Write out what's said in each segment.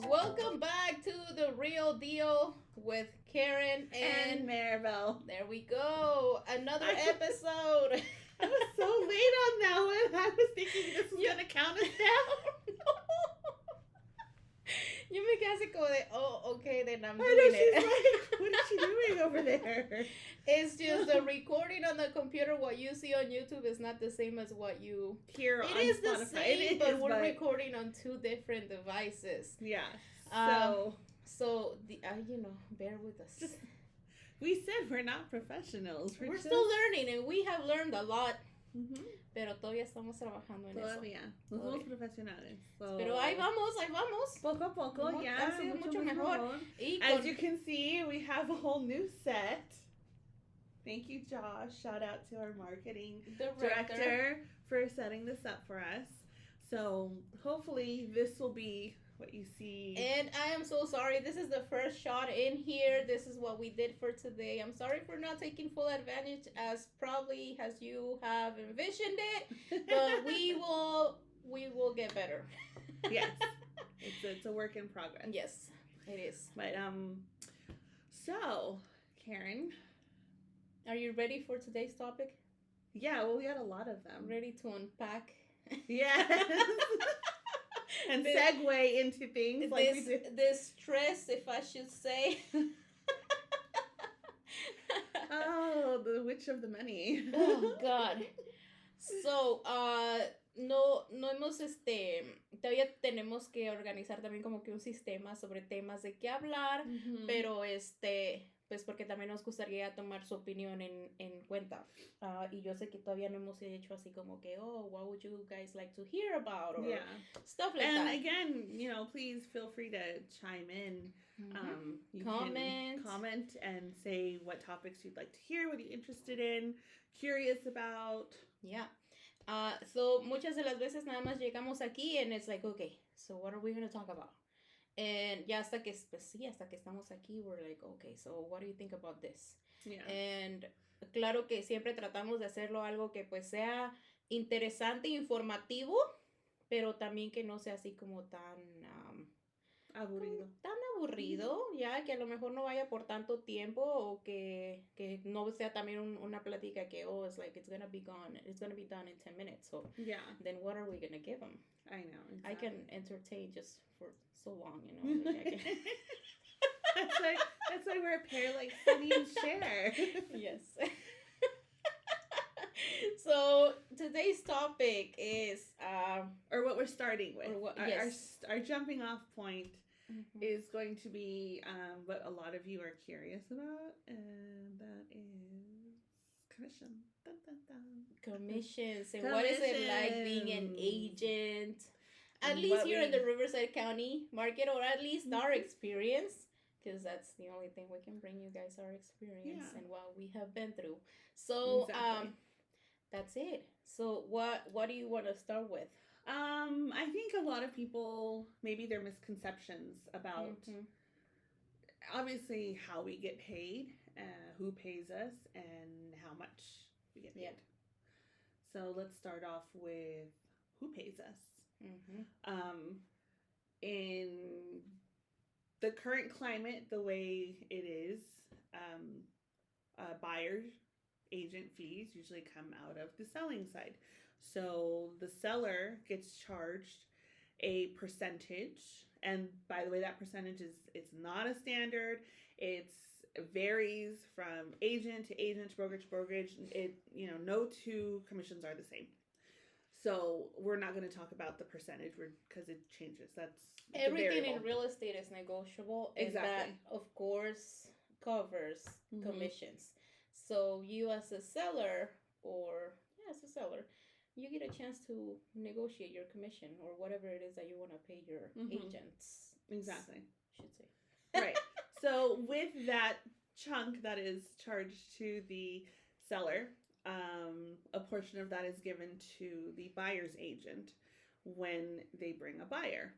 Welcome back to The Real Deal with Karen and Maribel. There we go. Another episode. I was so late on that one. I was thinking this was going to count us down. You me quedé como de, oh, okay, then I'm doing it. Like, what is she doing over there? It's just the recording on the computer. What you see on YouTube is not the same as what you hear on Spotify. It is the same, but we're recording on two different devices. Yeah. So the bear with us. We said we're not professionals. We're still learning, and we have learned a lot. Mm-hmm. Pero todavía estamos trabajando en todavía. Eso. Nos somos profesionales. So. Pero ahí vamos. Poco a poco, ya. Ha sido mucho mejor. As you can see, we have a whole new set. Thank you, Josh. Shout out to our marketing director for setting this up for us. So hopefully this will be what you see. And I am so sorry. This is the first shot in here. This is what we did for today. I'm sorry for not taking full advantage as probably as you have envisioned it, but we will get better. Yes. It's a work in progress. Yes, it is. But so, Karen, are you ready for today's topic? Yeah, well, we had a lot of them. Ready to unpack? Yes. And segue into things like we do. This stress, if I should say. Oh, the witch of the many. Oh, God. So, no hemos, todavía tenemos que organizar también como que un sistema sobre temas de qué hablar, pero pues porque también nos gustaría tomar su opinión en cuenta. Y yo sé que todavía no hemos hecho así como que, oh, what would you guys like to hear about? Or stuff like that. And again, please feel free to chime in. You can comment and say what topics you'd like to hear, what you're interested in, curious about. Yeah. So muchas de las veces nada más llegamos aquí and it's like, okay, so what are we going to talk about? And ya hasta que estamos aquí, we're like, okay, so what do you think about this? Yeah. And claro que siempre tratamos de hacerlo algo que pues sea interesante e informativo, pero también que no sea así como tan aburrido, ya que a lo mejor no vaya por tanto tiempo o que no sea también una plática que it's like it's gonna be done in 10 minutes. So yeah, then what are we gonna give them? I know. Exactly. I can entertain just for so long, Like I can... that's why we're a pair like Sunny and Cher. Yes. So today's topic is or what we're starting with. Yes. Our jumping off point is going to be what a lot of you are curious about, and that is commission. Dun, dun, dun. Commissions. And what is it like being an agent? At least here in the Riverside County market, or at least our experience, because that's the only thing we can bring you guys, our experience and what we have been through. So that's it. So what do you want to start with? I think a lot of people, maybe their misconceptions about obviously how we get paid, who pays us, and how much we get paid. Yeah. So let's start off with who pays us. In the current climate, the way it is, buyer agent fees usually come out of the selling side. So the seller gets charged a percentage, and by the way, that percentage it's not a standard. It varies from agent to agent, brokerage to brokerage. No two commissions are the same. So we're not going to talk about the percentage because it changes. That's everything in real estate is negotiable. Exactly. And that, of course, covers commissions. So you as a seller, you get a chance to negotiate your commission or whatever it is that you want to pay your agents. Exactly. Should say. Right. So with that chunk that is charged to the seller, a portion of that is given to the buyer's agent when they bring a buyer.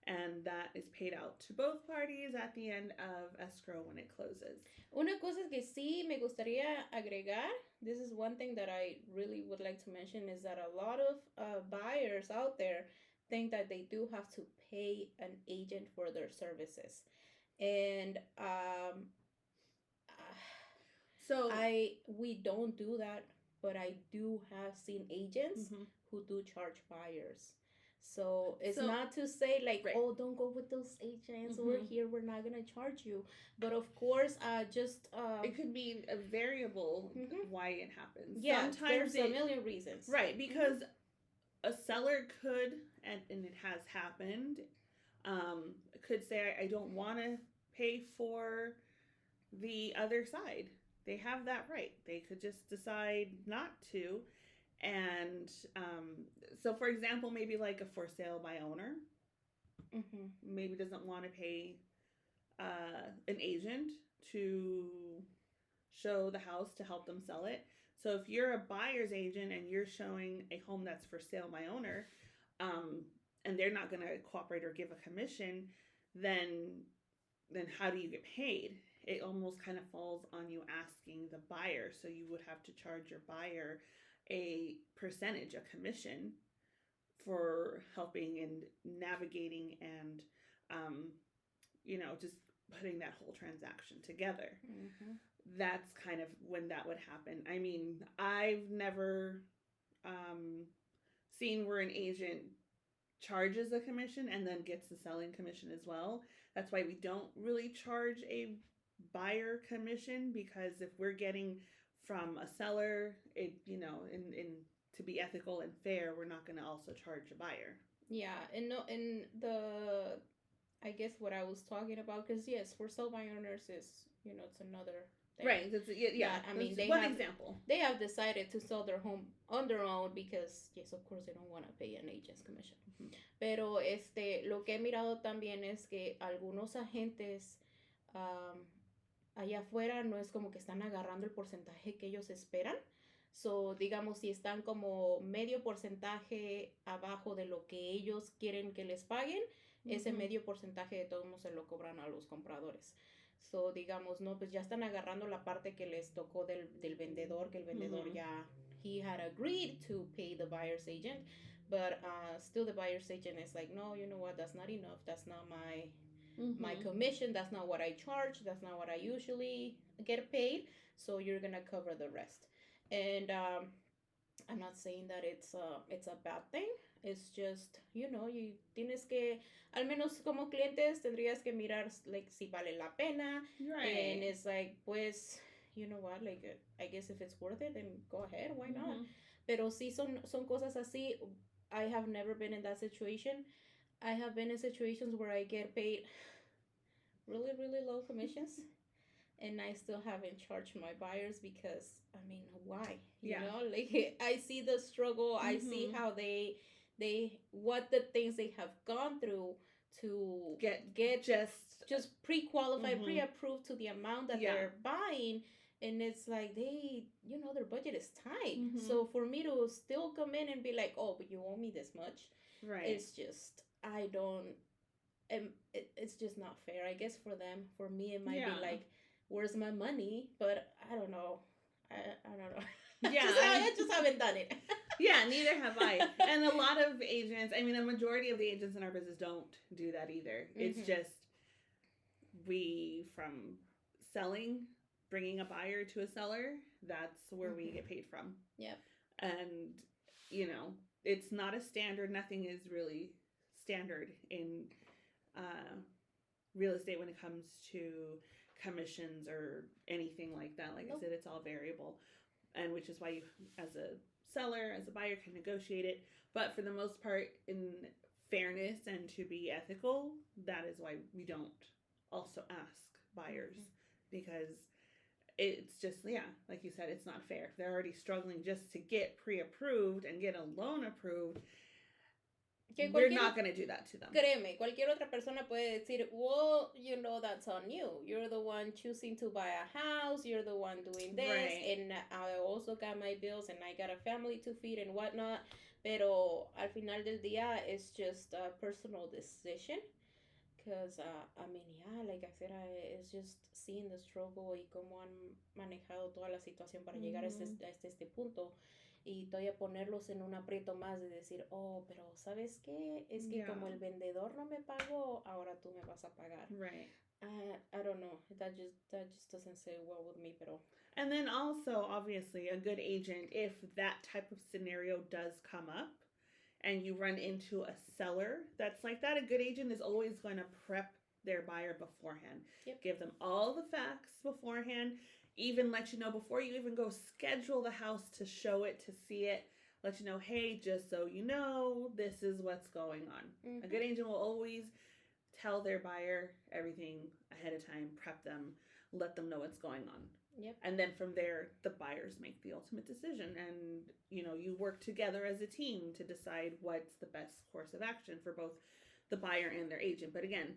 And that is paid out to both parties at the end of escrow when it closes. Una cosa que sí me gustaría agregar, this is one thing that I really would like to mention, is that a lot of buyers out there, think that they do have to pay an agent for their services. And So I we don't do that, but I do have seen agents mhm. who do charge buyers. So it's So not to say like, right. oh, don't go with those agents. We're Mhm. here. We're not gonna charge you. But of course, just It could be a variable mhm. why it happens. Yeah, Sometimes there's a million reasons. right, because a seller could, and it has happened, could say, I don't want to pay for the other side. They have that right. They could just decide not to. And so, for example, maybe like a for sale by owner, Mm-hmm. maybe doesn't want to pay an agent to show the house to help them sell it. So if you're a buyer's agent and you're showing a home that's for sale by owner, um, and they're not going to cooperate or give a commission, then how do you get paid? It almost kind of falls on you asking the buyer. So you would have to charge your buyer a percentage, a commission for helping and navigating and, just putting that whole transaction together. Mm-hmm. That's kind of when that would happen. I mean, I've never seen where an agent charges a commission and then gets the selling commission as well. That's why we don't really charge a buyer commission, because if we're getting from a seller, it in to be ethical and fair, we're not going to also charge a buyer. Yeah, and no, and the I guess what I was talking about, because yes, for sale by owners is it's another thing. Right. That's, yeah. I mean, that's one example. They have decided to sell their home on their own because yes, of course they don't want to pay an agent's commission. Mm-hmm. Pero lo que he mirado también es que algunos agentes allá afuera no es como que están agarrando el porcentaje que ellos esperan. So, digamos, si están como medio porcentaje abajo de lo que ellos quieren que les paguen, ese medio porcentaje de todos modos se lo cobran a los compradores. So, digamos, no, pues ya están agarrando la parte que les tocó del vendedor, que el vendedor ya, he had agreed to pay the buyer's agent, but still the buyer's agent is like, no, you know what, that's not enough, that's not my commission, that's not what I charge, that's not what I usually get paid, so you're gonna cover the rest. And I'm not saying that it's a bad thing. It's just, you tienes que, al menos como clientes, tendrías que mirar, like, si vale la pena. Right. And it's like, pues, you know what, like, I guess if it's worth it, then go ahead, why not? Pero sí son cosas así. I have never been in that situation. I have been in situations where I get paid really, really low commissions. And I still haven't charged my buyers because, I mean, why? You know, like, I see the struggle. I see how they what the things they have gone through to get just pre-qualified, pre-approved to the amount that they're buying. And it's like their budget is tight. So for me to still come in and be like, oh, but you owe me this much. Right. It's just, I don't, it's just not fair. I guess for them. For me, it might be like, where's my money? But I don't know. I don't know. Yeah. I just haven't done it. Yeah, neither have I. And a lot of agents, I mean, a majority of the agents in our business don't do that either. It's just from selling, bringing a buyer to a seller, that's where we get paid from. Yep. And, it's not a standard. Nothing is really standard in real estate when it comes to commissions or anything like that. Like I said, it's all variable, and which is why you, as a seller, as a buyer, can negotiate it. But for the most part, in fairness and to be ethical, that is why we don't also ask buyers, because it's just, like you said, it's not fair. They're already struggling just to get pre-approved and get a loan approved. We're not going to do that to them. Créeme, cualquier otra persona puede decir, well, that's on you. You're the one choosing to buy a house. You're the one doing this. Right. And I also got my bills and I got a family to feed and whatnot. Pero al final del día, it's just a personal decision. Because, like I said, it's just seeing the struggle y cómo han manejado toda la situación para llegar a este punto. y todavía ponerlos en un aprieto más de decir, oh, pero ¿sabes qué? Es que como el vendedor no me pagó, ahora tú me vas a pagar. Right. I don't know. That just doesn't sit well with me, pero. And then also, obviously, a good agent, if that type of scenario does come up and you run into a seller that's like that, a good agent is always going to prep their buyer beforehand. Yep. Give them all the facts beforehand, even let you know before you even go schedule the house to show it, to see it, let you know, hey, just so you know, this is what's going on. Mm-hmm. A good agent will always tell their buyer everything ahead of time, prep them, let them know what's going on. Yep. And then from there, the buyers make the ultimate decision. And, you work together as a team to decide what's the best course of action for both the buyer and their agent. But again,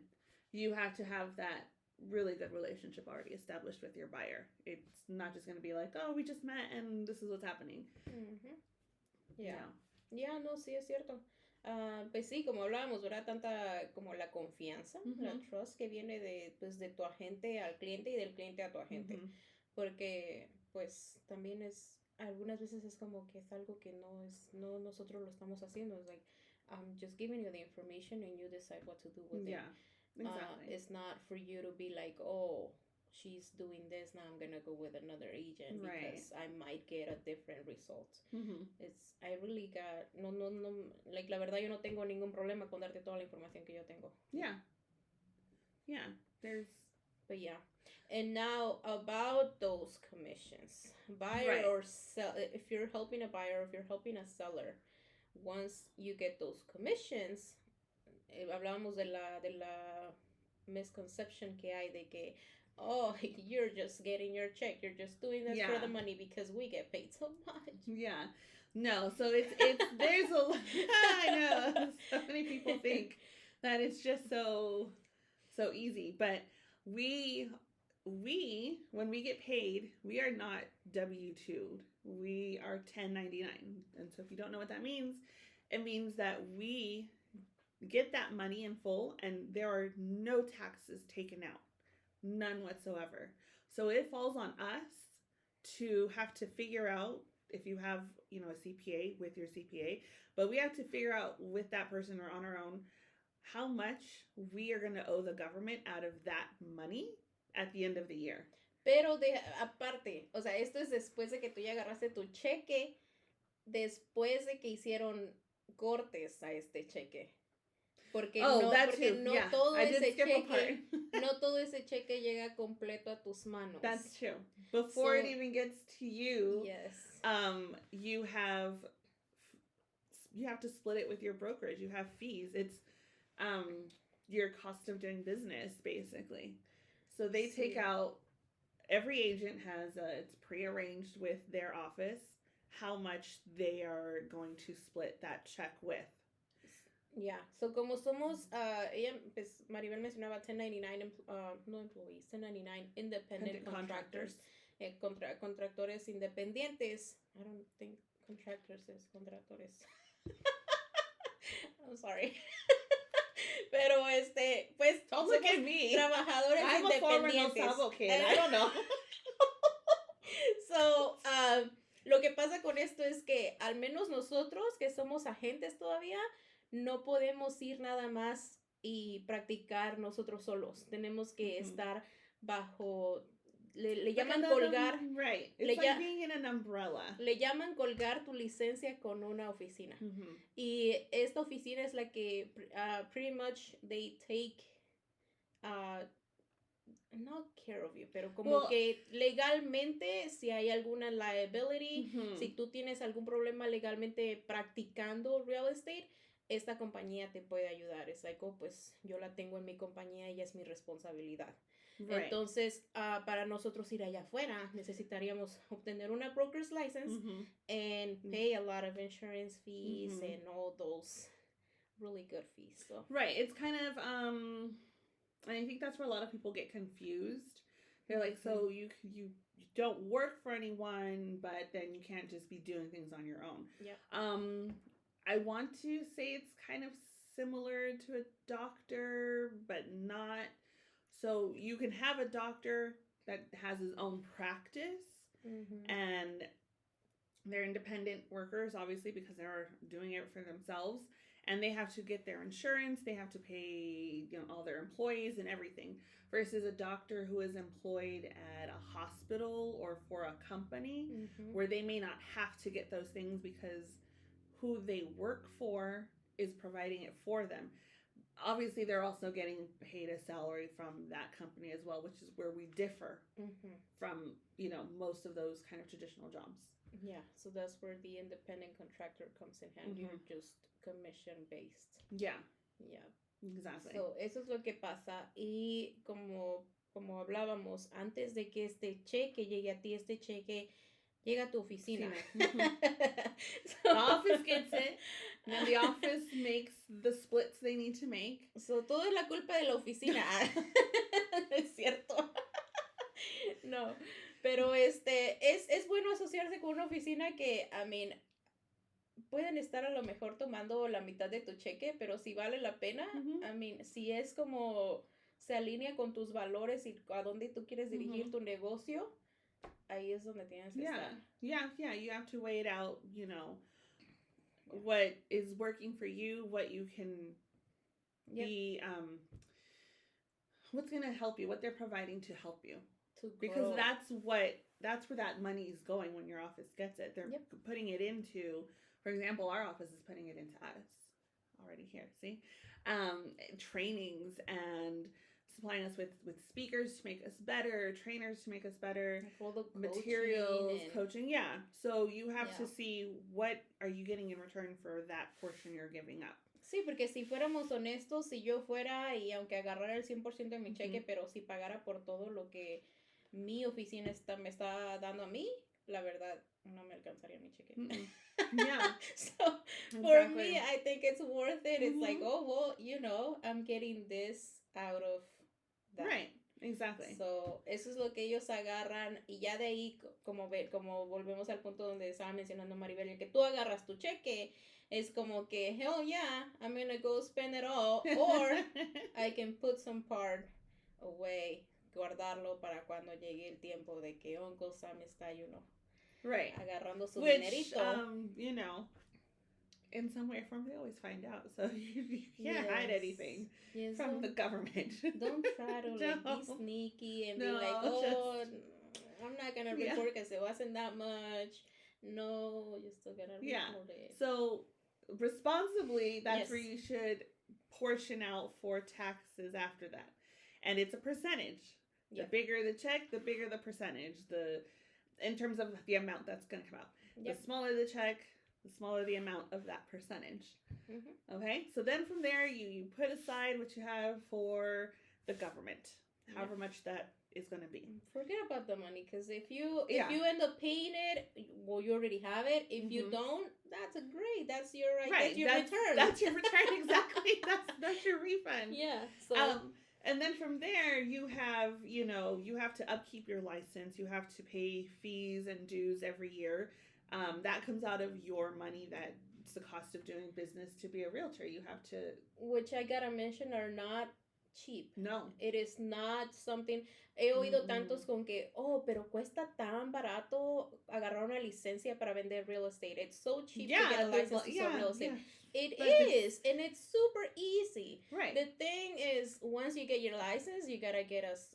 you have to have that really good relationship already established with your buyer. It's not just going to be like, oh, we just met and this is what's happening. Mm-hmm. Yeah. Yeah, no, sí, es cierto. Pues sí, como hablábamos, ¿verdad? Tanta como la confianza, la trust que viene de tu agente al cliente y del cliente a tu agente. Porque, pues, también algunas veces es como que es algo que no nosotros lo estamos haciendo. Es like, I'm just giving you the information and you decide what to do with it. Yeah, exactly. It's not for you to be like, oh, she's doing this, now I'm gonna go with another agent because I might get a different result. I really got, no, like, la verdad yo no tengo ningún problema con darte toda la información que yo tengo. Yeah, but yeah. And now about those commissions, buyer or sell. If you're helping a buyer, if you're helping a seller, once you get those commissions, hablábamos de la misconception que hay de que, oh, you're just getting your check, you're just doing this for the money because we get paid so much. Yeah, no. So it's there's a I know so many people think that it's just so easy, but we when we get paid, we are not W-2'd. We are 1099. And so if you don't know what that means, it means that we get that money in full and there are no taxes taken out. None whatsoever. So it falls on us to have to figure out if you have, a CPA with your CPA, but we have to figure out with that person or on our own how much we are going to owe the government out of that money at the end of the year. Pero aparte, o sea, esto es después de que tú ya agarraste tu cheque, después de que hicieron cortes a este cheque. Porque no todo ese cheque, no todo ese cheque llega completo a tus manos. That's true. Before it even gets to you, yes. You have to split it with your brokerage. You have fees. It's your cost of doing business, basically. So they take out, every agent has it's prearranged with their office how much they are going to split that check with. Yeah, so como somos, ella, pues Maribel mencionaba 1099, no employees, 1099 independent contractors. Contractores independientes. I don't think contractors is contractores. I'm sorry. Pero pues don't look at me. Trabajadores I'm independientes. A former No Sabo kid. I don't know. So, lo que pasa con esto es que al menos nosotros que somos agentes todavía no podemos ir nada más y practicar nosotros solos. Tenemos que estar bajo le llaman colgar. Right. It's like being in an umbrella. Le llaman colgar tu licencia con una oficina. Y esta oficina es la que pretty much they take not care of you, pero como que legalmente si hay alguna liability, si tú tienes algún problema legalmente practicando real estate, esta compañía te puede ayudar. Es like, pues yo la tengo en mi compañía y es mi responsabilidad. Right. Entonces, para nosotros ir allá afuera, necesitaríamos obtener una broker's license and pay a lot of insurance fees and all those really good fees. So. Right. It's kind of, and I think that's where a lot of people get confused. They're like, so you don't work for anyone, but then you can't just be doing things on your own. Yeah. I want to say it's kind of similar to a doctor, but not. So you can have a doctor that has his own practice, and They're independent workers, obviously, because they're doing it for themselves. And they have to get their insurance. They have to pay, all their employees and everything. Versus a doctor who is employed at a hospital or for a company, where they may not have to get those things because who they work for is providing it for them. Obviously, they're also getting paid a salary from that company as well, which is where we differ from, most of those kind of traditional jobs. Yeah, so that's where the independent contractor comes in hand. You're just commission based. Yeah. Yeah. Exactly. So, eso es lo que pasa. Y como hablábamos, antes de que este cheque llegue a ti, este cheque llega a tu oficina. The office gets it, and the office makes the splits they need to make. So, todo es la culpa de la oficina. Es cierto. No, pero es bueno asociarse con una oficina que, pueden estar a lo mejor tomando la mitad de tu cheque, pero si vale la pena, si es como se alinea con tus valores y a dónde tú quieres dirigir tu negocio, ahí es donde tienes que estar. Yeah, you have to weigh it out, what is working for you, what you can be, what's going to help you, what they're providing to help you. Because that's where that money is going when your office gets it. They're putting it into, for example, our office is putting it into us already here. See, trainings and supplying us with speakers to make us better, trainers to make us better, all the materials, coaching. Yeah. So you have to see what are you getting in return for that portion you're giving up. Sí, porque si fuéramos honestos, si yo fuera y aunque agarrara el 100% de mi cheque, pero si pagara por todo lo que mi oficina me está dando a mí, la verdad, no me alcanzaría mi cheque. Yeah. So, for me, I think it's worth it. It's like, oh, well, I'm getting this out of that. Right. Exactly. So, eso es lo que ellos agarran y ya de ahí, como volvemos al punto donde estaba mencionando Maribel, el que tú agarras tu cheque, es como que, hell yeah, I'm gonna go spend it all, or I can put some part away, guardarlo para cuando llegue el tiempo de que Uncle Sam está, right, agarrando su dinerito. In some way or form, they always find out, so you can't hide anything from the government. Don't try to be sneaky and be like, I'm not gonna report because it wasn't that much. No, you're still gonna report it. So responsibly, that's where you should portion out for taxes after that, and it's a percentage. The bigger the check, the bigger the percentage. In terms of the amount that's going to come out. The smaller the check, the smaller the amount of that percentage. Okay? So then from there, you put aside what you have for the government, however much that is going to be. Forget about the money, because if you end up paying it, well, you already have it. If you don't, that's great. That's your That's your return. That's your return, exactly. That's your refund. Yeah. So. And then from there, you have to upkeep your license. You have to pay fees and dues every year. That comes out of your money. That's the cost of doing business to be a realtor. You have to... Which I gotta mention are not cheap. No. It is not something... He oído tantos con que, pero cuesta tan barato agarrar una licencia para vender real estate. It's so cheap to get a license to sell real estate. It is, and it's super easy. Right. The thing is, once you get your license, you gotta get us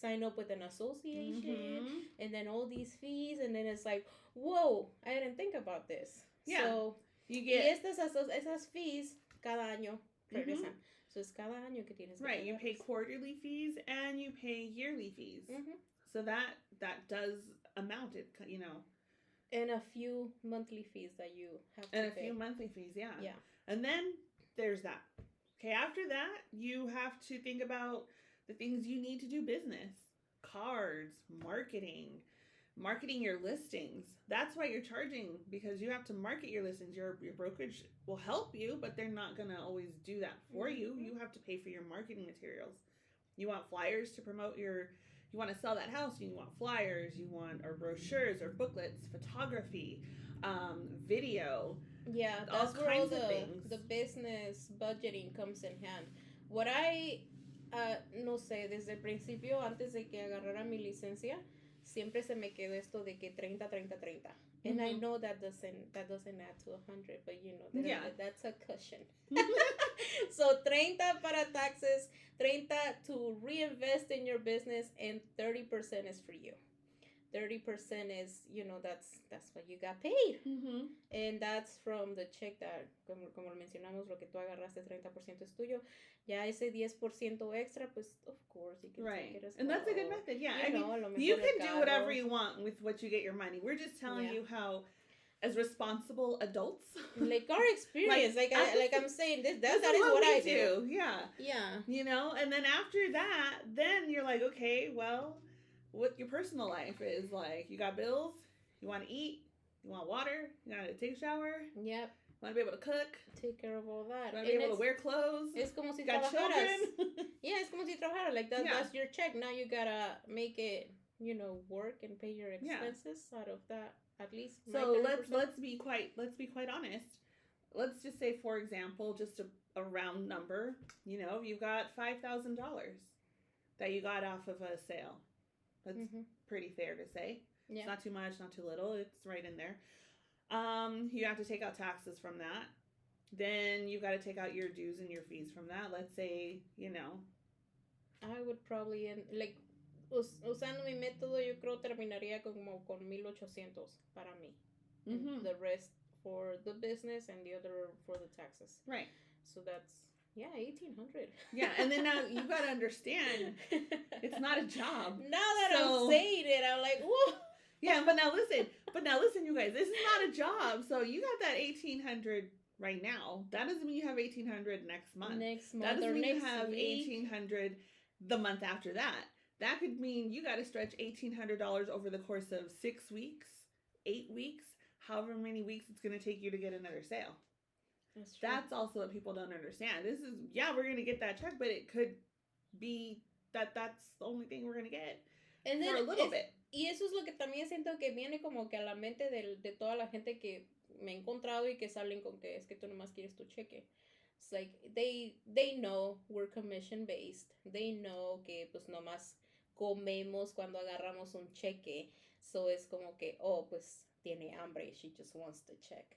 sign up with an association, and then all these fees, and then it's like, whoa, I didn't think about this. Yeah. So you get esas fees cada año regresan. So it's cada año que tienes que pagar. You pay quarterly fees and you pay yearly fees. So that does amount it, And a few monthly fees that you have to pay. And a few monthly fees, yeah. Yeah. And then there's that. Okay, after that, you have to think about the things you need to do business. Cards, marketing your listings. That's why you're charging, because you have to market your listings. Your brokerage will help you, but they're not going to always do that for you. You have to pay for your marketing materials. You want flyers to promote you want to sell that house, you want flyers, you want or brochures or booklets, photography, video. Yeah, that's where all the business budgeting comes in hand. What I, no sé, desde el principio, antes de que agarrara mi licencia, siempre se me quedó esto de que 30, 30, 30. And I know that doesn't add to 100, but you know, that's a cushion. So 30 para taxes, 30 to reinvest in your business, and 30% is for you. 30% is, you know, that's what you got paid. And that's from the check that, como lo mencionamos, lo que tú agarraste, 30% es tuyo. Ya ese 10% extra, pues, of course, you can take it as and well. that's a good method, yeah. I mean, you can do whatever you want with what you get your money. We're just telling you how, as responsible adults, like our experience, like I'm saying, that is what I do. Yeah. You know, and then after that, then you're like, okay, well, what your personal life is like. You got bills, you want to eat, you want water, you want to take a shower. Yep. You want to be able to cook. Take care of all that. You want to be able to wear clothes. Es como si got trabajaras. Children. Yeah, it's como si trabajaras. Like that's your check. Now you gotta make it, you know, work and pay your expenses out of that at least. So let's be quite honest. Let's just say, for example, just a round number. You know, you got $5,000 that you got off of a sale. That's pretty fair to say. Yeah. It's not too much, not too little. It's right in there. You have to take out taxes from that. Then you've got to take out your dues and your fees from that. Let's say, you know. I would probably, like, usando mi método, yo creo terminaría como con 1,800 para mí. The rest for the business and the other for the taxes. Right. So that's, 1,800. Yeah, and then now you got to understand, it's not a job. Now that I'm saying it, I'm like, whoa. Yeah, but now listen, you guys, this is not a job. So you got that 1,800 right now. That doesn't mean you have 1,800 next month. That doesn't mean you have 1,800 the month after that. That could mean you got to stretch $1,800 over the course of 6 weeks, 8 weeks, however many weeks it's going to take you to get another sale. That's also what people don't understand. This is, we're going to get that check, but it could be that's the only thing we're going to get for a little bit. Y eso es lo que también siento que viene como que a la mente de toda la gente que me he encontrado y que salen con que es que tú nomás quieres tu cheque. It's like they know we're commission based. They know que pues nomás comemos cuando agarramos un cheque. So es como que, oh, pues tiene hambre. She just wants the check.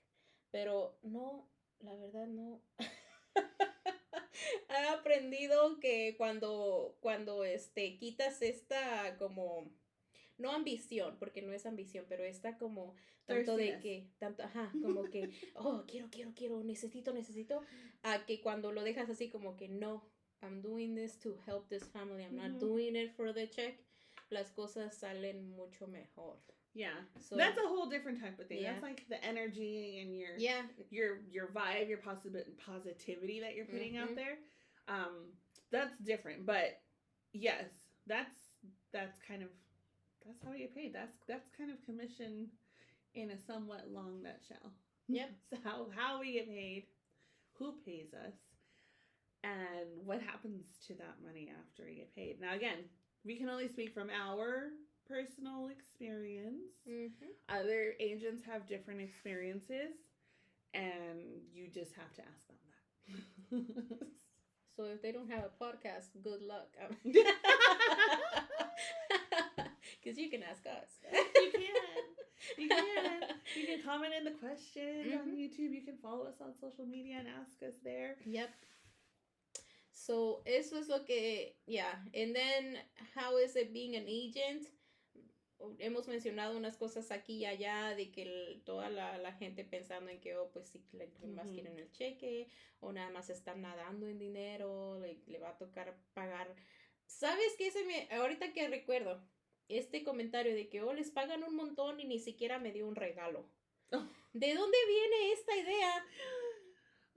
Pero no, la verdad no. He aprendido que cuando quitas esta como... No ambición, porque no es ambición, pero está como tanto de que, como que, oh, quiero, necesito, a que cuando lo dejas así como que no, I'm doing this to help this family, I'm not doing it for the check, las cosas salen mucho mejor. Yeah, so that's a whole different type of thing. That's like the energy and your vibe, your positivity that you're putting out there. That's different, but yes, that's kind of. That's how we get paid. That's kind of commission in a somewhat long nutshell. Yep. So how we get paid, who pays us, and what happens to that money after we get paid. Now again, we can only speak from our personal experience. Other agents have different experiences, and you just have to ask them that. So if they don't have a podcast, good luck. Because you can ask us. You can comment in the questions on YouTube. You can follow us on social media and ask us there. Yep. So eso es lo que, and then how is it being an agent? Hemos mencionado unas cosas aquí y allá de que toda la gente pensando en que, pues sí, más quieren el cheque o nada más están nadando en dinero, le va a tocar pagar. ¿Sabes qué? Ahorita que recuerdo este comentario de que, les pagan un montón y ni siquiera me dio un regalo. Oh. ¿De dónde viene esta idea?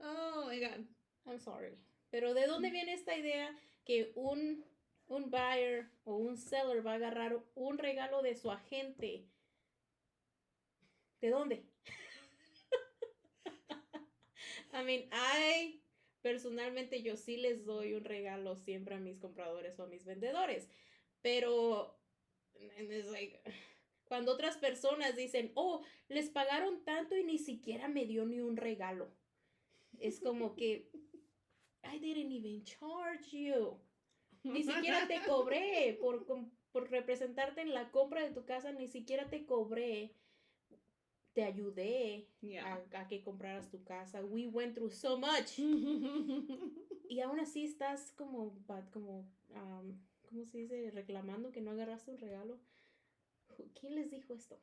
Oh, my God. I'm sorry. Pero ¿de dónde viene esta idea que un buyer o un seller va a agarrar un regalo de su agente? ¿De dónde? I mean, personalmente yo sí les doy un regalo siempre a mis compradores o a mis vendedores. Pero it's like, cuando otras personas dicen, les pagaron tanto y ni siquiera me dio ni un regalo. Es como que, I didn't even charge you. Ni siquiera te cobré por representarte en la compra de tu casa, ni siquiera te cobré, te ayudé a que compraras tu casa. We went through so much. Y aún así estás como ¿cómo se dice? Reclamando que no agarraste un regalo. ¿Quién les dijo esto?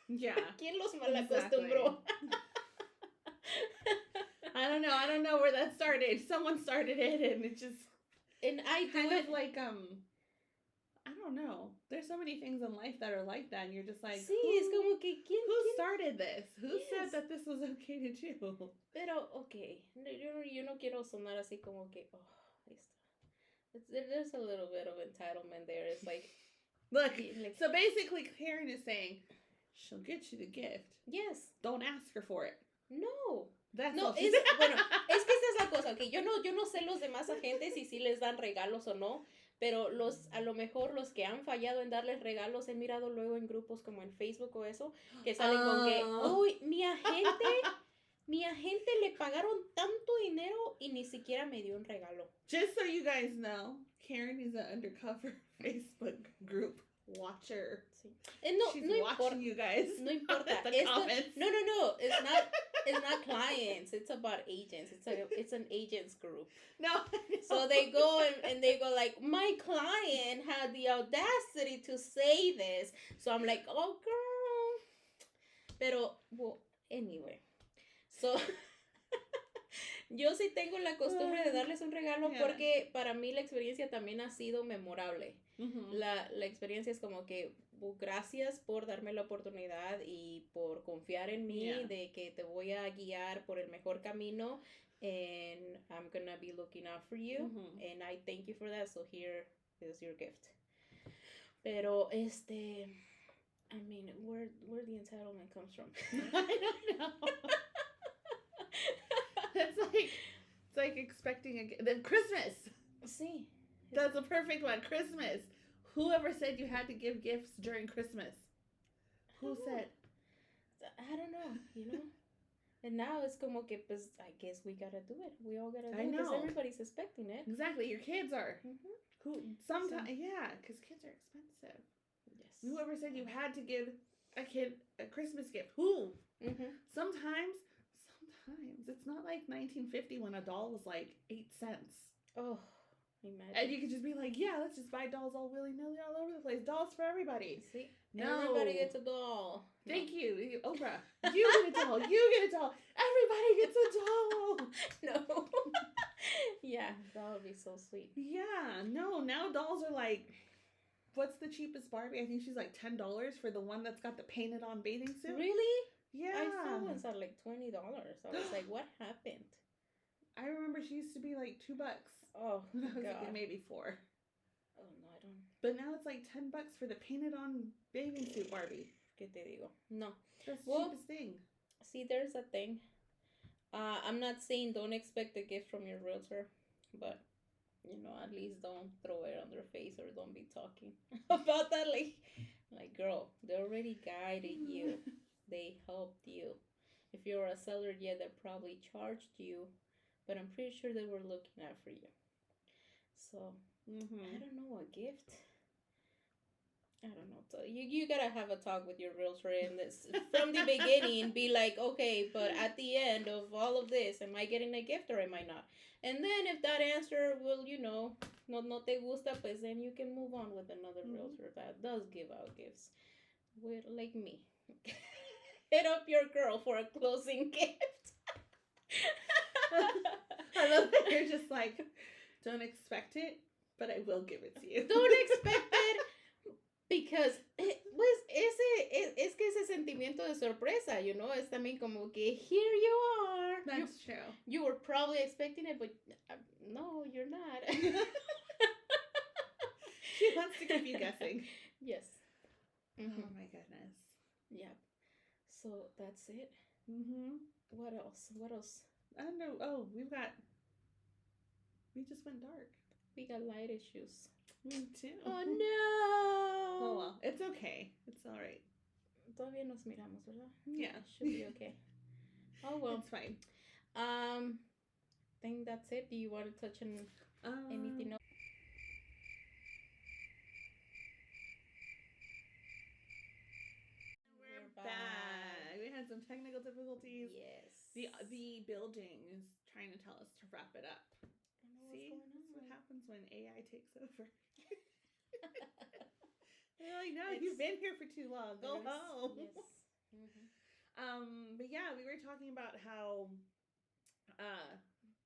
Yeah. ¿Quién los malacostumbró? I don't know where that started. Someone started it, and it just I kind of like I don't know. There's so many things in life that are like that, and you're just like, sí, es como que who started this? Who said that this was okay to do? Pero, okay, yo no quiero sonar así como que, there's a little bit of entitlement there. It's like, look, so basically Karen is saying, she'll get you the gift. Yes. Don't ask her for it. No. That's no, all es, bueno, es que esa es la cosa, que yo no sé los demás agentes y si les dan regalos o no, pero a lo mejor los que han fallado en darles regalos he mirado luego en grupos como en Facebook o eso, que salen con que, uy, mi agente le pagaron tanto dinero y ni siquiera me dio un regalo. Just so you guys know, Karen is an undercover Facebook group watcher. Sí. No, She's no watching importa. you guys. No importa. Comments. No. It's not clients. It's about agents. It's an agents group. No. So they go and they go like, my client had the audacity to say this. So I'm like, oh girl. Pero, well, anyway. So, yo sí tengo la costumbre de darles un regalo porque para mí la experiencia también ha sido memorable. Mm-hmm. La experiencia es como que gracias por darme la oportunidad y por confiar en mí de que te voy a guiar por el mejor camino and I'm gonna be looking out for you and I thank you for that, so here is your gift. Pero I mean, where the entitlement comes from? I don't know. It's like expecting then Christmas. Sí. That's a perfect one. Christmas. Whoever said you had to give gifts during Christmas? Who said? I don't know, you know? And now it's como que, pues, I guess we gotta do it. We all gotta do it because everybody's expecting it. Exactly. Your kids are. Mm-hmm. Who sometimes, because kids are expensive. Yes. Whoever said you had to give a kid a Christmas gift? Who? Mm-hmm. Sometimes it's not like 1950 when a doll was like 8 cents. Oh, imagine. And you could just be like, yeah, let's just buy dolls all willy-nilly all over the place. Dolls for everybody. See? No. Everybody gets a doll. Thank you, Oprah. You get a doll. You get a doll. Everybody gets a doll. No. Yeah, that would be so sweet. Yeah, no. Now dolls are like, what's the cheapest Barbie? I think she's like $10 for the one that's got the painted on bathing suit. Really? Yeah. I saw ones at like $20. I was like, what happened? I remember she used to be like $2. Oh, God. Like, maybe $4. Oh, no, I don't. But now it's like $10 for the painted on bathing suit Barbie. ¿Qué te digo? No. That's the cheapest thing. See, there's a thing. I'm not saying don't expect a gift from your realtor, but, you know, at least don't throw it on their face or don't be talking about that. Like, girl, they already guided you. They helped you. If you're a seller, yeah, they probably charged you, but I'm pretty sure they were looking out for you. So, I don't know, a gift. I don't know. So you gotta have a talk with your realtor and this from the beginning. Be like, okay, but at the end of all of this, am I getting a gift or am I not? And then if that answer will, you know, no te gusta, pues then you can move on with another realtor that does give out gifts. With like me. Hit up your girl for a closing gift. I love that you're just like, don't expect it, but I will give it to you. Don't expect it, because es que ese sentimiento de sorpresa, you know, es también como que here you are. That's true. You were probably expecting it, but no, you're not. She wants to keep you guessing. Yes. Mm-hmm. Oh my goodness. Yeah. So that's it. Mm-hmm. What else? I don't know. Oh, we just went dark. We got light issues. Me too. Oh no. Oh well, it's okay. It's all right. Todavía nos miramos, ¿verdad? Yeah. Should be okay. Oh well. It's fine. I think that's it. Do you want to touch on anything else? some technical difficulties. Yes. The building is trying to tell us to wrap it up. I know what's See, going on. that's what happens when AI takes over. They're like, no, you've been here for too long. Go home. Yes. But yeah, we were talking about how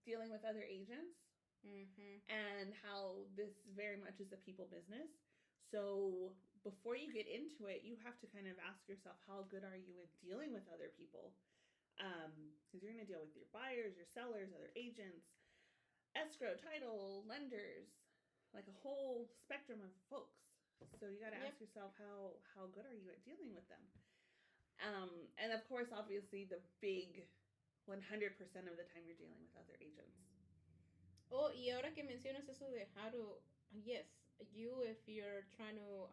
dealing with other agents and how this very much is a people business. So before you get into it, you have to kind of ask yourself, how good are you with dealing with other people? Because you're going to deal with your buyers, your sellers, other agents, escrow, title, lenders, like a whole spectrum of folks. So you got to ask yourself, how good are you at dealing with them? And of course, obviously, the big 100% of the time you're dealing with other agents. Oh, y ahora que mencionas eso de how to, yes, you, if you're trying to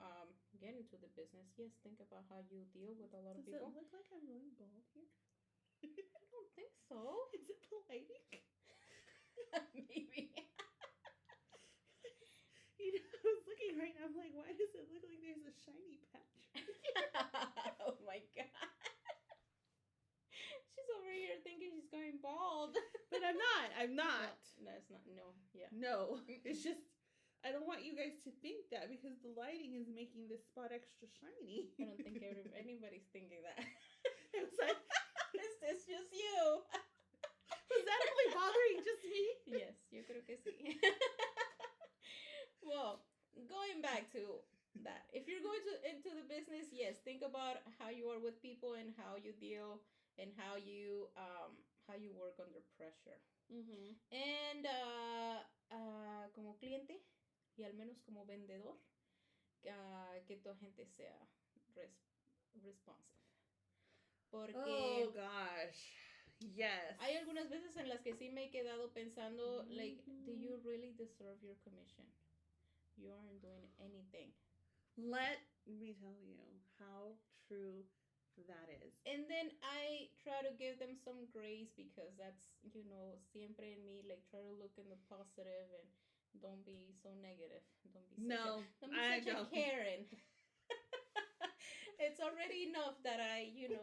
get into the business, yes, think about how you deal with a lot of people. Does it look like I'm going bald here? I don't think so. Is it the lighting? Maybe. You know, I was looking right now, I'm like, why does it look like there's a shiny patch? Oh my god. She's over here thinking she's going bald. But I'm not. No, it's not. No, yeah. No, it's just, I don't want you guys to think that because the lighting is making this spot extra shiny. I don't think anybody's thinking that. It was like, it's just you. Was that only bothering just me? Yes, yo creo que sí. Well, going back to that, if you're going into the business, yes, think about how you are with people and how you deal and how you work under pressure. Mm-hmm. And como cliente y al menos como vendedor, que tu agente sea responsive. Porque oh gosh, yes. Hay algunas veces en las que sí me he quedado pensando, like, do you really deserve your commission? You aren't doing anything. Let me tell you how true that is. And then I try to give them some grace because that's, you know, siempre en me, like, try to look in the positive and don't be so negative. Don't be such a Karen. It's already enough that I, you know,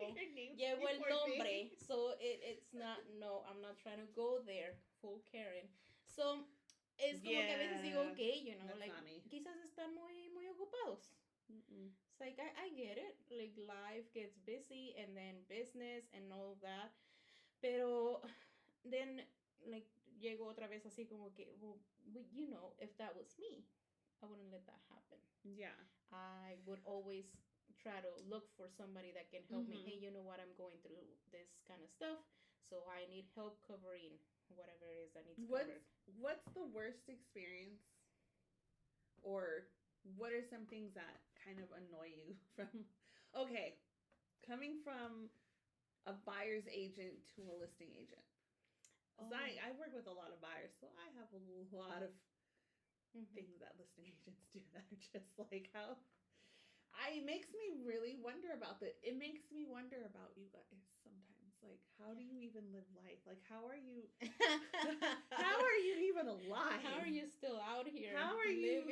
llevo el nombre. So it's not, no, I'm not trying to go there full Karen. So es como que a veces digo, okay, you know, like, quizás están muy ocupados. It's like, I get it. Like, life gets busy and then business and all of that. Pero then, like, llego otra vez así como que, well, you know, if that was me, I wouldn't let that happen. Yeah. I would always try to look for somebody that can help me. Hey, you know what? I'm going through this kind of stuff, so I need help covering whatever it is that needs covered. What's the worst experience, or what are some things that kind of annoy you from, okay, coming from a buyer's agent to a listing agent? Oh. I work with a lot of buyers, so I have a lot of things that listing agents do that are just like how... It makes me really wonder about that. It makes me wonder about you guys sometimes. Like, how do you even live life? Like, how are you even alive? How are you still out here? How have you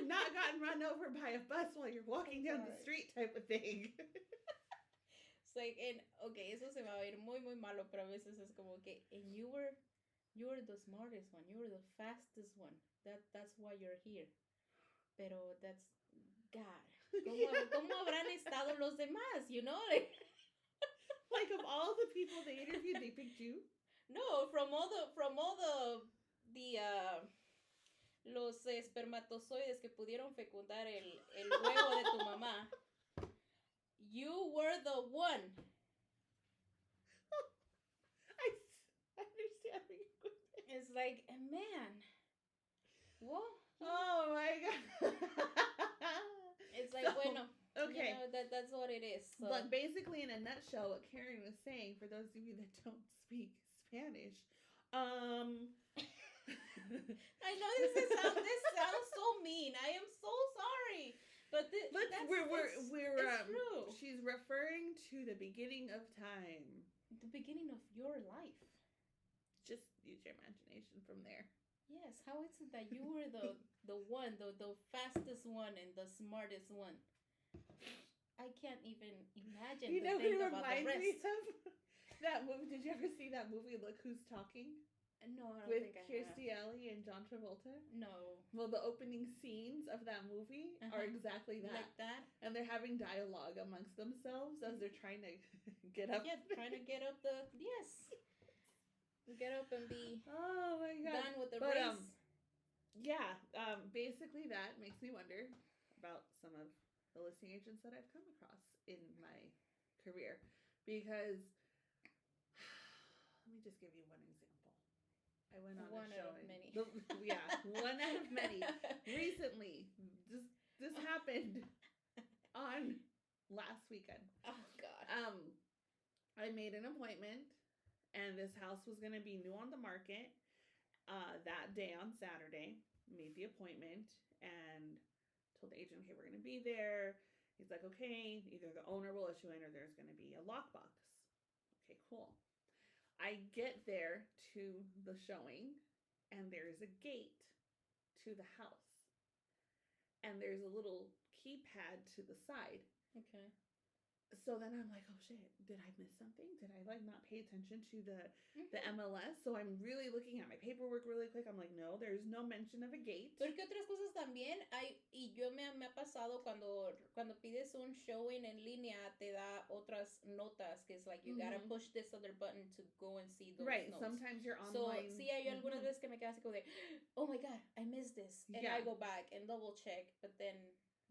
not gotten run over by a bus while you're walking down the street type of thing? It's like, and okay, eso se va a ver muy malo, pero a veces es como que, and you were the smartest one. You were the fastest one. That's why you're here. Pero that's God. ¿Cómo habrán estado los demás? You know, like of all the people they interviewed, they picked you. No, from all the los espermatozoides que pudieron fecundar el huevo de tu mamá. You were the one. I understand what you're going. It's like, man. What? Oh my God. It's like, bueno, okay. You know, that's what it is. So. But basically, in a nutshell, what Karen was saying, for those of you that don't speak Spanish, I know this sounds so mean. I am so sorry, but it's true. She's referring to the beginning of time. The beginning of your life. Just use your imagination from there. Yes, how is it that you were the one, the fastest one and the smartest one? I can't even imagine You to know what think it about the reminds me rest. of? That movie. Did you ever see that movie, Look Who's Talking? No, I don't With think I Kirstie have. Alley and John Travolta? No. Well, the opening scenes of that movie are exactly that. Like that? And they're having dialogue amongst themselves as they're trying to get up. Yeah, trying to get up the... Yes. Get up and be Oh my god. done with the But, race. yeah, basically that makes me wonder about some of the listing agents that I've come across in my career. Because, let me just give you one example. I went on One a out showing. of many. Yeah, one out of many. Recently, this happened on last weekend. Oh god. I made an appointment, and this house was going to be new on the market that day on Saturday. Made the appointment and told the agent, okay, we're going to be there. He's like, okay, either the owner will issue in or there's going to be a lockbox. Okay, cool. I get there to the showing, and there's a gate to the house. And there's a little keypad to the side. Okay. So then I'm like, oh shit, did I miss something? Did I like not pay attention to the MLS? So I'm really looking at my paperwork really quick. I'm like, no, there's no mention of a gate. Porque otras cosas también hay, y yo me ha pasado cuando pides un showing en línea, te da otras notas, que es like, you gotta push this other button to go and see those right, notes. sometimes you're online. So, sí, hay algunas veces que me quedo así como de, oh my god, I missed this. And I go back and double check, but then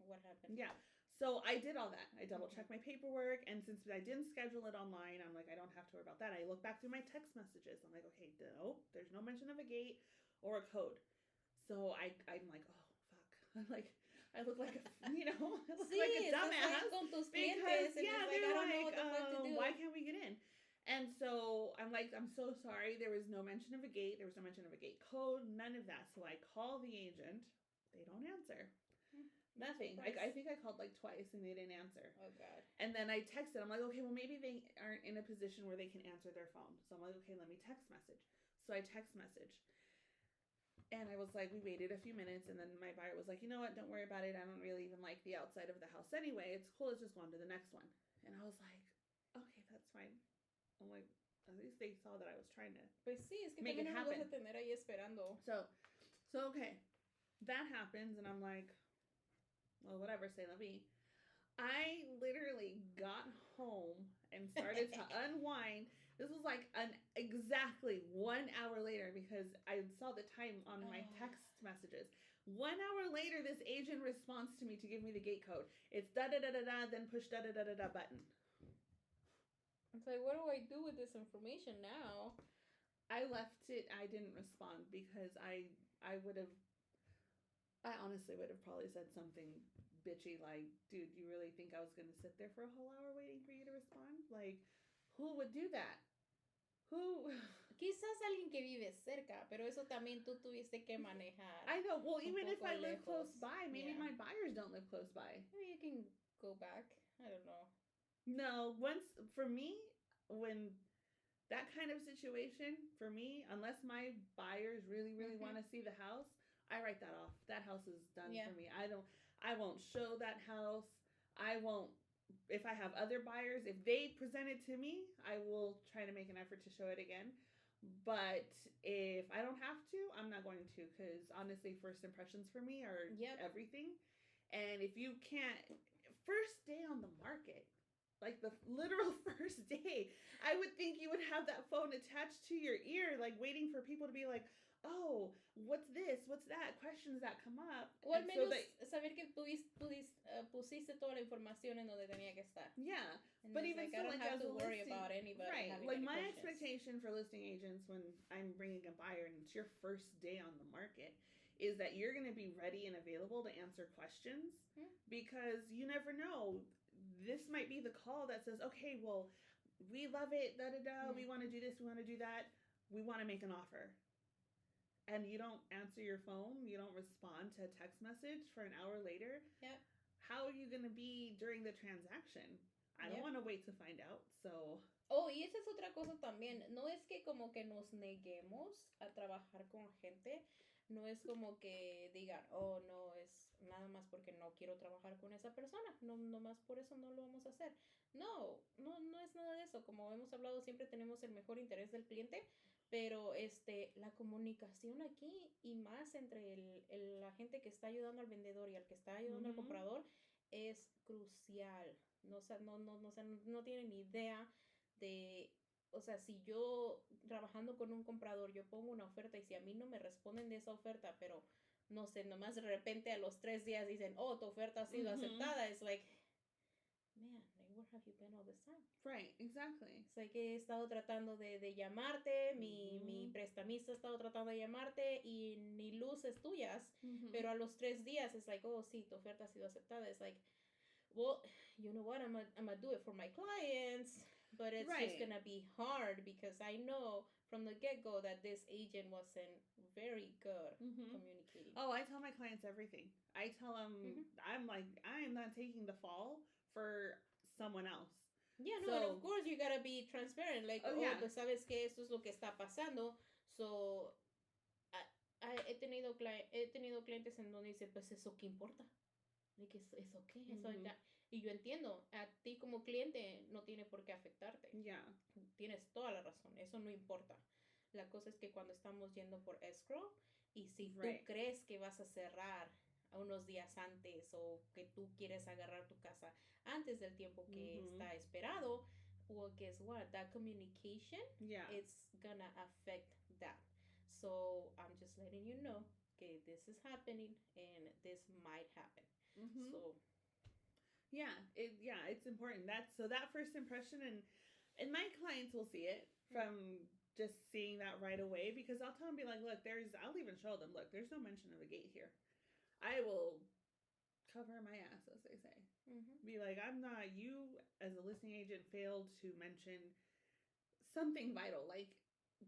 what happened? Yeah. So I did all that. I double checked my paperwork, and since I didn't schedule it online, I'm like, I don't have to worry about that. I look back through my text messages. I'm like, okay, no, there's no mention of a gate or a code. So I'm like, oh fuck. I'm like, I look like a, I look like a dumbass because they're like, why can't we get in? And so I'm like, I'm so sorry. There was no mention of a gate. There was no mention of a gate code. None of that. So I call the agent. They don't answer. Nothing. I think I called like twice and they didn't answer. Oh god. And then I texted. I'm like, okay, well maybe they aren't in a position where they can answer their phone. So I'm like, okay, let me text message. So I text message. And I was like, we waited a few minutes, and then my buyer was like, you know what, don't worry about it. I don't really even like the outside of the house anyway. It's cool. Let's just go on to the next one. And I was like, okay, that's fine. I'm like, at least they saw that I was trying to pues sí, es que make it happen. Vas a tener ahí esperando. So okay, that happens, and I'm like, well, whatever, say la vie. I literally got home and started to unwind. This was like exactly 1 hour later because I saw the time on my text messages. 1 hour later, this agent responds to me to give me the gate code. It's da-da-da-da-da, then push da-da-da-da-da button. It's like, what do I do with this information now? I left it. I didn't respond because I honestly would have probably said something bitchy like, dude, you really think I was going to sit there for a whole hour waiting for you to respond? Like, who would do that? Who? Quizás alguien que vive cerca, pero eso también tú tuviste que manejar. I know. Well, even if I live lejos. close by, maybe my buyers don't live close by. Maybe you can go back. I don't know. No, for me, when that kind of situation, for me, unless my buyers really, really want to see the house, I write that off. That house is done for me. I won't show that house. I won't. If I have other buyers, if they present it to me, I will try to make an effort to show it again. But if I don't have to, I'm not going to, because honestly, first impressions for me are everything. And if you can't, first day on the market, like the literal first day, I would think you would have that phone attached to your ear, like waiting for people to be like, oh, what's this? What's that? Questions that come up. O al menos saber que pusiste toda la información en donde tenía que estar. Yeah. And but even like, so, I don't like, have as to a worry listing, about anybody. Right. Like my expectation for listing agents when I'm bringing a buyer and it's your first day on the market is that you're going to be ready and available to answer questions because you never know. This might be the call that says, okay, well, we love it, da-da-da, we want to do this, we want to do that, we want to make an offer. And you don't answer your phone, you don't respond to a text message for an hour later. Yep. How are you going to be during the transaction? I don't want to wait to find out, so... Oh, y esa es otra cosa también. No es que como que nos neguemos a trabajar con gente, No es como que digan, oh, no, es nada más porque no quiero trabajar con esa persona, no, no más por eso no lo vamos a hacer. No, no, no es nada de eso. Como hemos hablado, siempre tenemos el mejor interés del cliente, pero la comunicación aquí y más entre la gente que está ayudando al vendedor y al que está ayudando al comprador es crucial. No, o sea, no tienen ni idea de, o sea, si yo trabajando con un comprador, yo pongo una oferta y si a mí no me responden de esa oferta, pero no sé, nomás de repente a los 3 días dicen, oh, tu oferta ha sido aceptada, es like, man, like, where have you been all this time? Right, exactly. Es like, he estado tratando de llamarte, mi prestamista ha estado tratando de llamarte y ni luces tuyas, pero a los 3 días es like, oh, sí, tu oferta ha sido aceptada. Es like, well, you know what, I'm gonna do it for my clients, but it's just gonna be hard because I know from the get-go that this agent wasn't very good communicating. Oh, I tell my clients everything. I tell them, I'm like, I am not taking the fall for someone else. Yeah, no, and of course you gotta be transparent, like, pues sabes que esto es lo que está pasando, so he tenido clientes en donde dice, pues eso qué importa. Like, ¿eso qué? Eso ya. Y yo entiendo, a ti como cliente no tiene por qué afectarte. Yeah. Tienes toda la razón, eso no importa. La cosa es que cuando estamos yendo por escrow y si tú crees que vas a cerrar a unos días antes o que tú quieres agarrar tu casa antes del tiempo que está esperado, well, guess what? That communication, it's gonna affect that. So I'm just letting you know que this is happening and this might happen. So it's important. That first impression, and my clients will see it from just seeing that right away, because I'll tell them, be like, look, I'll even show them, look, there's no mention of a gate here. I will cover my ass, as they say. Be like, you as a listing agent failed to mention something vital, like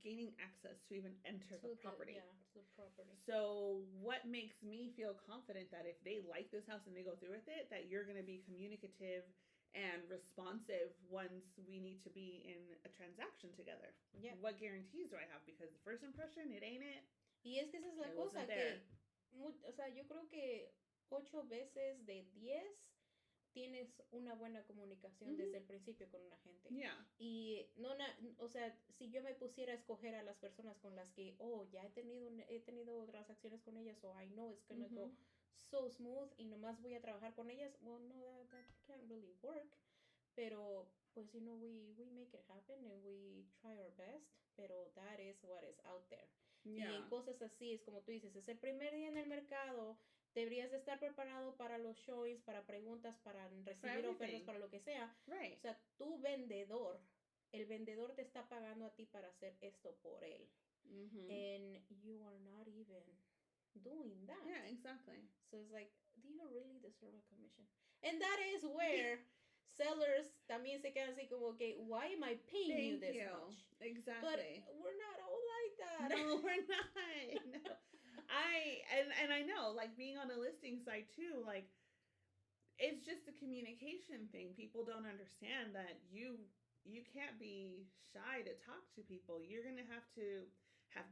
gaining access to even enter the property. To the property. So what makes me feel confident that if they like this house and they go through with it, that you're going to be communicative and responsive once we need to be in a transaction together? Yeah. What guarantees do I have? Because the first impression, it ain't it. Y es que esa es la cosa, que, o sea, yo creo que 8 veces de 10 tienes una buena comunicación desde el principio con una gente. Yeah. Y o sea, si yo me pusiera a escoger a las personas con las que, ya he tenido transacciones con ellas, so I know it's gonna go so smooth y nomás voy a trabajar con ellas, well, no, that can't really work. Pero, pues, we make it happen and we try our best, pero that is what is out there. Yeah. Y en cosas así, es como tú dices, es el primer día en el mercado, deberías de estar preparado para los showings, para preguntas, para recibir ofertas, para lo que sea. Right. O sea, el vendedor te está pagando a ti para hacer esto por él. And you are not even doing that. Yeah, exactly. So it's like, do you really deserve a commission? And that is where sellers también se quedan así como que, why am I paying you this much? Exactly. But we're not all like that. No, we're not. No. I know, like, being on a listing site too, like, it's just a communication thing. People don't understand that you can't be shy to talk to people. You're going to have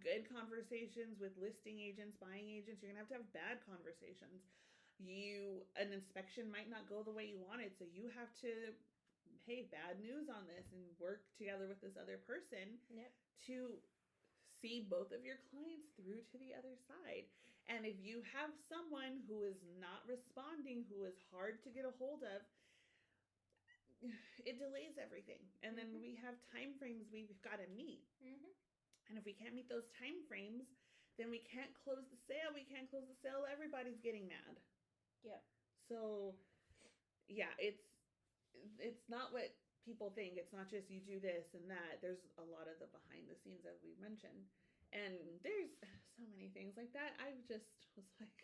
good conversations with listing agents, buying agents. You're going to have bad conversations. An inspection might not go the way you want it, so you have to, hey, bad news on this, and work together with this other person to see both of your clients through to the other side. And if you have someone who is not responding, who is hard to get a hold of, it delays everything. And then we have time frames we've got to meet. And if we can't meet those time frames, then we can't close the sale. We can't close the sale. Everybody's getting mad. Yeah. So, yeah, it's not what people think. It's not just you do this and that. There's a lot of the behind the scenes that we've mentioned. And there's so many things like that. I just was like,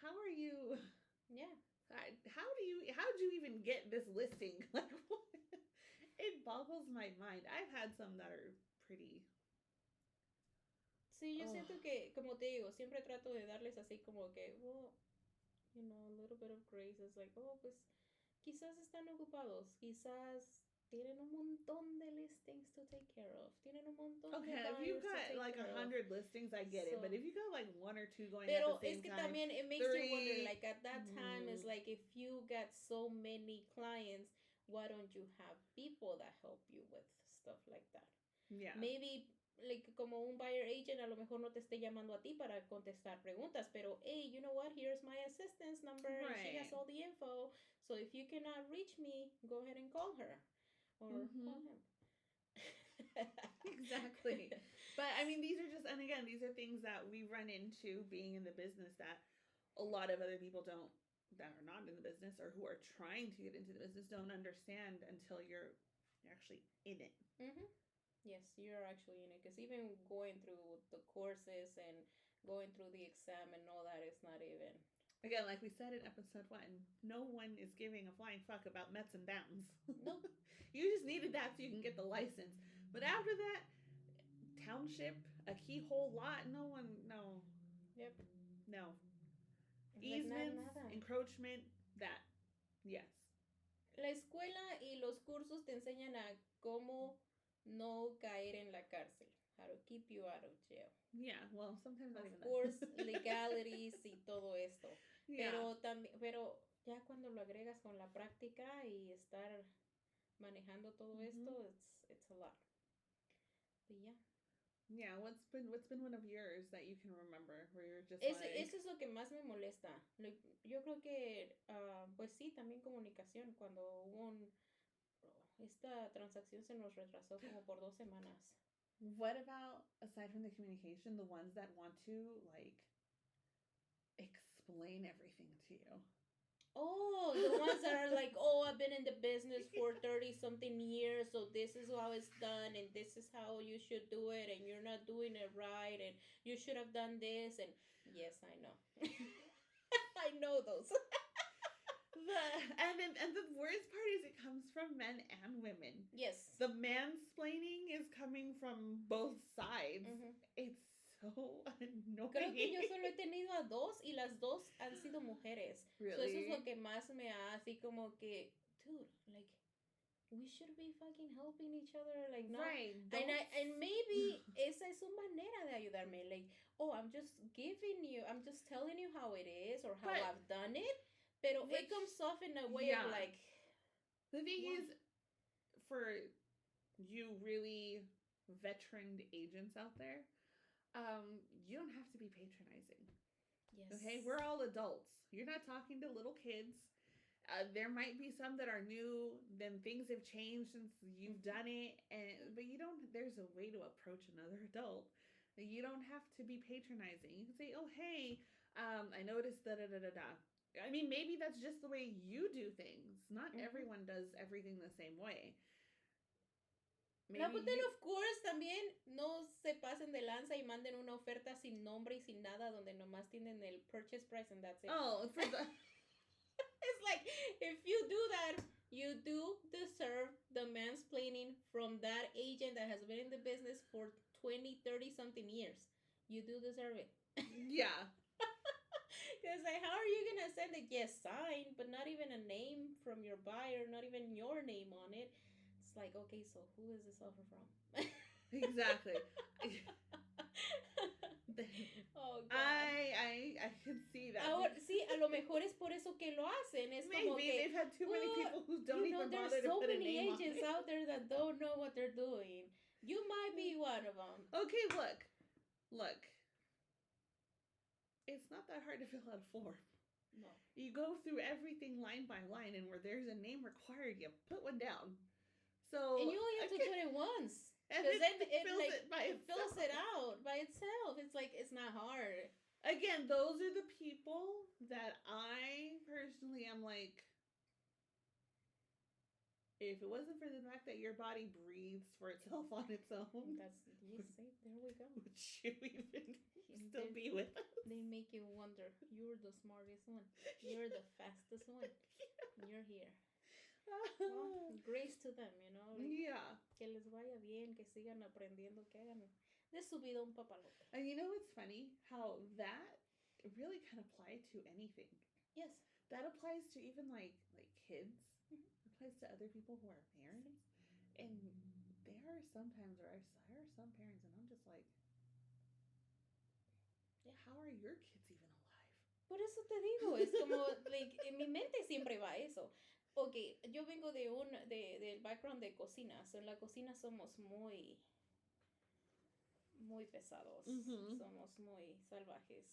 how are you? Yeah. How'd you even get this listing? Like, what? It boggles my mind. I've had some that are pretty. Sí, yo siento que, como te digo, siempre trato de darles así como que, well, a little bit of grace. It's like, pues, quizás están ocupados, quizás tienen un montón de listings to take care of. Tienen un montón de Okay, if buyers you've to got take like care of. 100 listings, I get it. But So, if you got like one or two going pero at the es same que time, también it makes you wonder, like at that time, it's like if you got so many clients, why don't you have people that help you with stuff like that? yeah. Maybe, like, como un buyer agent, a lo mejor no te esté llamando a ti para contestar preguntas, pero, hey, you know what? Here's my assistant's number, and she has Right. all the info. So if you cannot reach me, go ahead and call her or call him. Exactly. But I mean, these are just, and again, these are things that we run into being in the business that a lot of other people don't, that are not in the business or who are trying to get into the business don't understand until you're actually in it. Mm-hmm. Yes, you're actually in it, because even going through the courses and going through the exam and all that is not even. Again, like we said in episode 1, no one is giving a flying fuck about Mets and Downs. Nope. You just needed that so you can get the license. But after that, township, a keyhole lot, no one, no. Yep. No. It's Easements, like nada. encroachment, that. Yes. La escuela y los cursos te enseñan a cómo no caer en la cárcel. How to keep you out of jail. Yeah, well, sometimes not Of even course, that. legalities y todo esto. Yeah. Pero ya cuando lo agregas con la práctica y estar manejando todo esto, it's a lot. But yeah. Yeah, what's been one of yours that you can remember where you're just Eso like... es lo que más me molesta. Yo creo que, pues sí, también comunicación. Cuando hubo esta transacción se nos retrasó como por 2 semanas. What about, aside from the communication, the ones that want to, like, explain everything to you? Oh, the ones that are like, oh, I've been in the business for 30-something years, so this is how it's done, and this is how you should do it, and you're not doing it right, and you should have done this, and yes, I know. I know those. And the worst part is it comes from men and women. Yes. The mansplaining is coming from both sides. It's so annoying. Creo que yo solo he tenido a 2 y las 2 han sido mujeres. Really? So eso es lo que más me ha así como que, dude, like, we should be fucking helping each other, like, not. Right. And maybe esa es su manera de ayudarme. Like, oh, I'm just telling you how it is or how I've done it. Pero it comes off in a way of like. The thing is, for you really veteran agents out there, you don't have to be patronizing. Yes. Okay, we're all adults. You're not talking to little kids. There might be some that are new. Then things have changed since you've done it, but you don't. There's a way to approach another adult. You don't have to be patronizing. You can say, "Oh, hey, I noticed da da da da da." I mean, maybe that's just the way you do things. Not everyone does everything the same way. Maybe no, but then of course también no se pasen de lanza y manden una oferta sin nombre y sin nada donde nomás tienen el purchase price and that's it. Oh, for the... It's like, if you do that, you do deserve the mansplaining from that agent that has been in the business for 20, 30 something years. You do deserve it. Yeah. It's like, how are you gonna send it? Yes, signed, but not even a name from your buyer, not even your name on it. It's like, okay, so who is this offer from? Exactly. Oh, God. I can see that. Ahora, sí, a lo mejor es por eso que lo hacen. Es Maybe como que, they've had too many people who don't even bother to so put a name on it. There's so many agents out there that don't know what they're doing. You might be one of them. Okay, look. It's not that hard to fill out a form. No. You go through everything line by line, and where there's a name required, you put one down. So and you only have to put it once. Because then it fills it out by itself. It's like, it's not hard. Again, those are the people that I personally am like, if it wasn't for the fact that your body breathes for itself on its own, there we go. Would you even still be with us? They make you wonder. You're the smartest one. You're the fastest one. Yeah. You're here. Well, grace to them, you know. Like, yeah. Que les vaya bien, que sigan aprendiendo, que hagan de su vida un papalote. And you know what's funny? How that really can apply to anything. Yes. That applies to even like kids. It applies to other people who are parents. And there are some times where there are some parents, and I'm just like, how are your kids even alive? Por eso te digo, es como, like, en mi mente siempre va eso. Ok, yo vengo del background de cocina. So en la cocina somos muy pesados. Somos muy salvajes.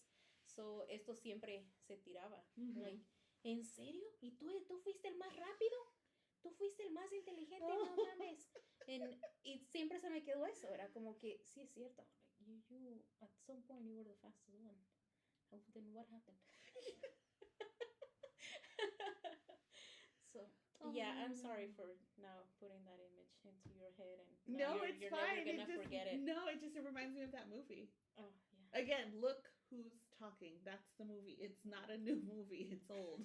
So esto siempre se tiraba. Like, ¿en serio? ¿Y tú fuiste el más rápido? ¿Tú fuiste el más inteligente? No mames. Y siempre se me quedó eso. Era como que, sí es cierto. Like, you at some point you were the fastest one. Then what happened? So yeah, I'm sorry for now putting that image into your head, and it's fine. Never gonna forget it. No, it just reminds me of that movie. Oh yeah. Again, look who's talking. That's the movie. It's not a new movie. It's old.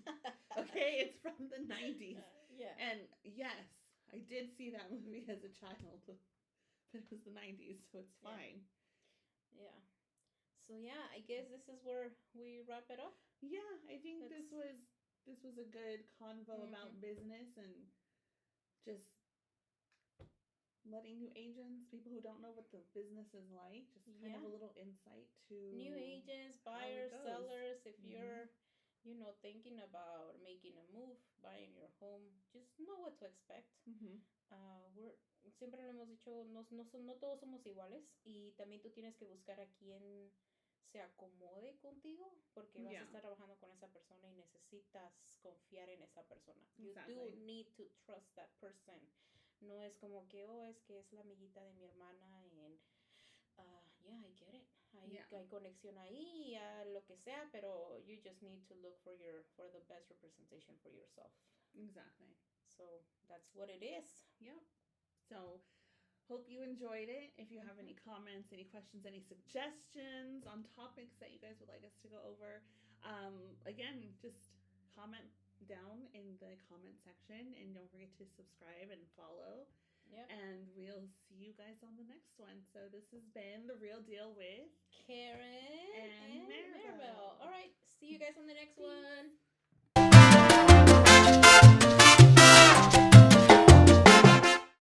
Okay, it's from the 90s. Yeah. And yes, I did see that movie as a child, but it was the 90s, so it's fine. Yeah. So yeah, I guess this is where we wrap it up. Yeah, I think this was a good convo about business and just letting new agents, people who don't know what the business is like, just kind of a little insight to new agents, buyers, sellers. If you're, thinking about making a move, buying your home, just know what to expect. Siempre lo hemos dicho, no todos somos iguales, y también tú tienes que buscar a quien se acomode contigo, porque vas a estar trabajando con esa persona y necesitas confiar en esa persona. Exactly. You do need to trust that person. No es como que, es que es la amiguita de mi hermana, and yeah, I get it. Hay conexión ahí, lo que sea, pero you just need to look for the best representation for yourself. Exactly. So that's what it is. Yep. So hope you enjoyed it. If you have any comments, any questions, any suggestions on topics that you guys would like us to go over, again, just comment down in the comment section, and don't forget to subscribe and follow. Yep. And we'll see you guys on the next one. So this has been The Real Deal with Karen and Maribel. All right. See you guys on the next one.